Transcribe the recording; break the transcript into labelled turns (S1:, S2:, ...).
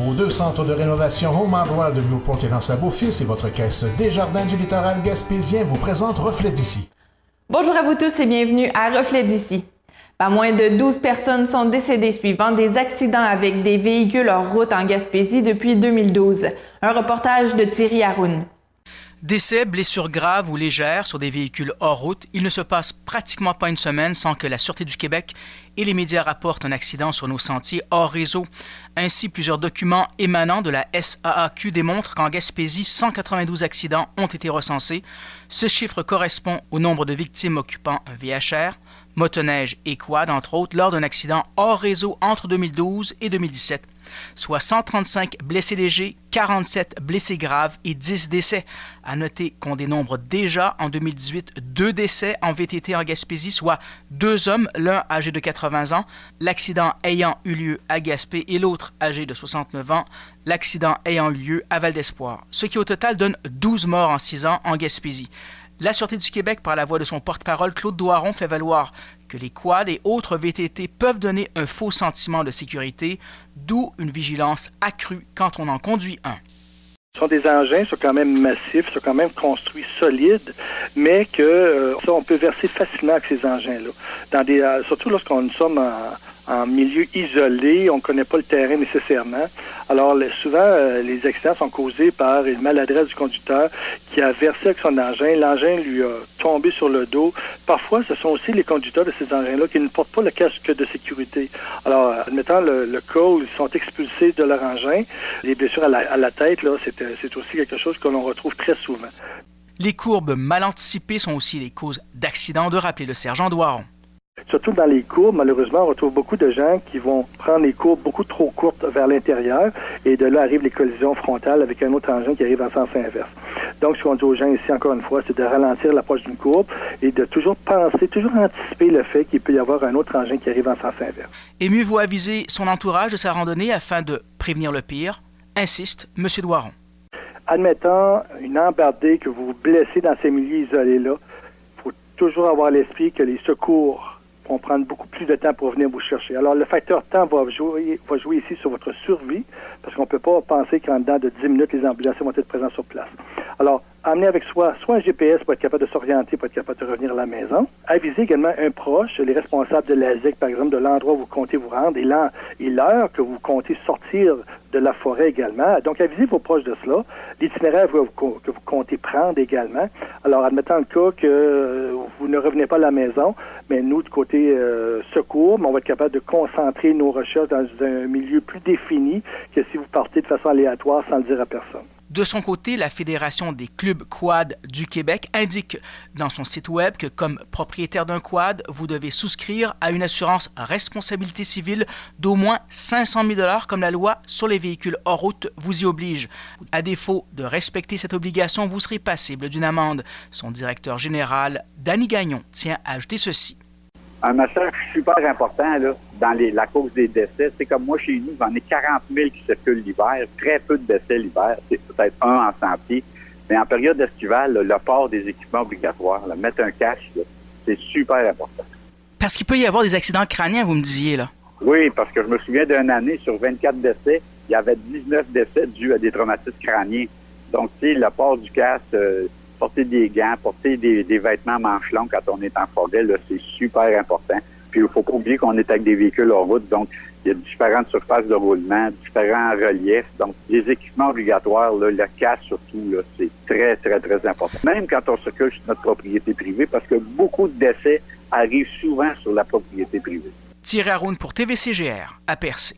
S1: Vos 2 centres de rénovation Home Hardware de Newport et dans Sabot-Fils et votre caisse Desjardins du littoral gaspésien vous présentent Reflet d'ici.
S2: Bonjour à vous tous et bienvenue à Reflet d'ici. Pas moins de 12 personnes sont décédées suivant des accidents avec des véhicules hors route en Gaspésie depuis 2012. Un reportage de Thierry Haroun.
S3: Décès, blessures graves ou légères sur des véhicules hors route, il ne se passe pratiquement pas une semaine sans que la Sûreté du Québec et les médias rapportent un accident sur nos sentiers hors réseau. Ainsi, plusieurs documents émanant de la SAAQ démontrent qu'en Gaspésie, 192 accidents ont été recensés. Ce chiffre correspond au nombre de victimes occupant un VHR, motoneige et quad, entre autres, lors d'un accident hors réseau entre 2012 et 2017. Soit 135 blessés légers, 47 blessés graves et 10 décès. À noter qu'on dénombre déjà en 2018 2 décès en VTT en Gaspésie, soit 2 hommes, l'un âgé de 80 ans, l'accident ayant eu lieu à Gaspé et l'autre âgé de 69 ans, l'accident ayant eu lieu à Val-d'Espoir, ce qui au total donne 12 morts en 6 ans en Gaspésie. La Sûreté du Québec, par la voix de son porte-parole, Claude Doiron, fait valoir que les quads et autres VTT peuvent donner un faux sentiment de sécurité, d'où une vigilance accrue quand on en conduit un.
S4: Ce sont des engins, sont quand même massifs, sont quand même construits solides, mais que ça, on peut verser facilement avec ces engins-là. Surtout lorsqu'on sommes en milieu isolé, on ne connaît pas le terrain nécessairement. Alors, souvent, les accidents sont causés par une maladresse du conducteur qui a versé avec son engin. L'engin lui a tombé sur le dos. Parfois, ce sont aussi les conducteurs de ces engins-là qui ne portent pas le casque de sécurité. Alors, admettant le cas où ils sont expulsés de leur engin, les blessures à la tête, là, c'est aussi quelque chose que l'on retrouve très souvent.
S3: Les courbes mal anticipées sont aussi les causes d'accidents, de rappeler le sergent Doiron.
S4: Surtout dans les courbes, malheureusement, on retrouve beaucoup de gens qui vont prendre les courbes beaucoup trop courtes vers l'intérieur et de là arrivent les collisions frontales avec un autre engin qui arrive en sens inverse. Donc, ce qu'on dit aux gens ici, encore une fois, c'est de ralentir l'approche d'une courbe et de toujours penser, toujours anticiper le fait qu'il peut y avoir un autre engin qui arrive en sens inverse.
S3: Et mieux vaut aviser son entourage de sa randonnée afin de prévenir le pire, insiste M. Doiron.
S4: Admettant une embardée que vous vous blessez dans ces milieux isolés-là, il faut toujours avoir à l'esprit que les secours vont prendre beaucoup plus de temps pour venir vous chercher. Alors, le facteur temps va jouer ici sur votre survie, parce qu'on ne peut pas penser qu'en dedans de 10 minutes, les ambulanciers vont être présents sur place. Alors, amener avec soi soit un GPS pour être capable de s'orienter, pour être capable de revenir à la maison. Aviser également un proche, les responsables de l'ASEC, par exemple, de l'endroit où vous comptez vous rendre et l'heure que vous comptez sortir de la forêt également. Donc, avisez vos proches de cela. L'itinéraire que vous comptez prendre également. Alors, admettant le cas que vous ne revenez pas à la maison, mais nous, du côté secours, on va être capable de concentrer nos recherches dans un milieu plus défini que si vous partez de façon aléatoire sans le dire à personne.
S3: De son côté, la Fédération des clubs quad du Québec indique dans son site web que comme propriétaire d'un quad, vous devez souscrire à une assurance responsabilité civile d'au moins 500 000 $ comme la loi sur les véhicules hors route vous y oblige. À défaut de respecter cette obligation, vous serez passible d'une amende. Son directeur général, Danny Gagnon, tient à ajouter ceci.
S5: Un message super important là, dans la cause des décès. C'est comme moi, chez nous, j'en ai 40 000 qui circulent l'hiver. Très peu de décès l'hiver. C'est peut-être un en sentier. Mais en période estivale, le port des équipements obligatoires, là, mettre un casque, là, c'est super important.
S3: Parce qu'il peut y avoir des accidents crâniens, vous me disiez, là.
S5: Oui, parce que je me souviens d'une année, sur 24 décès, il y avait 19 décès dus à des traumatismes crâniens. Donc, tu sais, le port du casque... porter des gants, porter des vêtements manches longues quand on est en forêt, là, c'est super important. Puis il ne faut pas oublier qu'on est avec des véhicules en route, donc il y a différentes surfaces de roulement, différents reliefs. Donc, les équipements obligatoires, là, le casque surtout, là, c'est très, très, très important. Même quand on circule sur notre propriété privée, parce que beaucoup de décès arrivent souvent sur la propriété privée.
S3: Thierry Haroun pour TVCGR à Percé.